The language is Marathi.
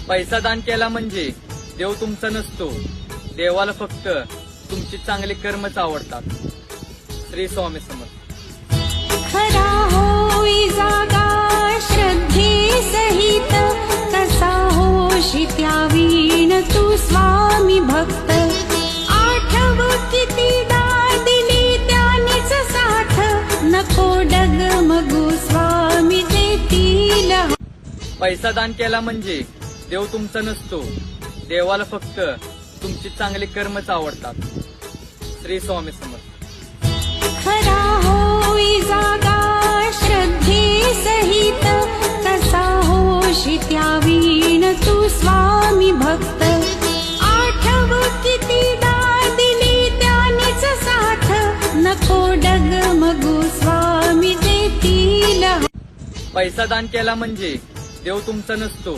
पैसा दान केला म्हणजे देव तुमचा नसतो, देवाला फक्त तुमची चांगली कर्मच आवडतात. श्री स्वामी समर्थ. खरा होई जागा श्रद्धे सहित, कसा होशी त्यावीण तू स्वामी भक्त. आठव कितीदा दिली त्यानीच साथ, नको डगमगू स्वामी देतील. पैसा दान केला म्हणजे देव तुमचा नसतो, देवाला फक्त तुमची चांगली कर्मच आवडतात. श्री स्वामी समर्थ. खरा होई जागा श्रद्धे सहित, कसा होशी त्यावीण तू स्वामी भक्त. आठव कितीदा दिली त्यानीच साथ, नको डगमगू स्वामी देतील. पैसा दान केला म्हणजे देव तुमचा नसतो,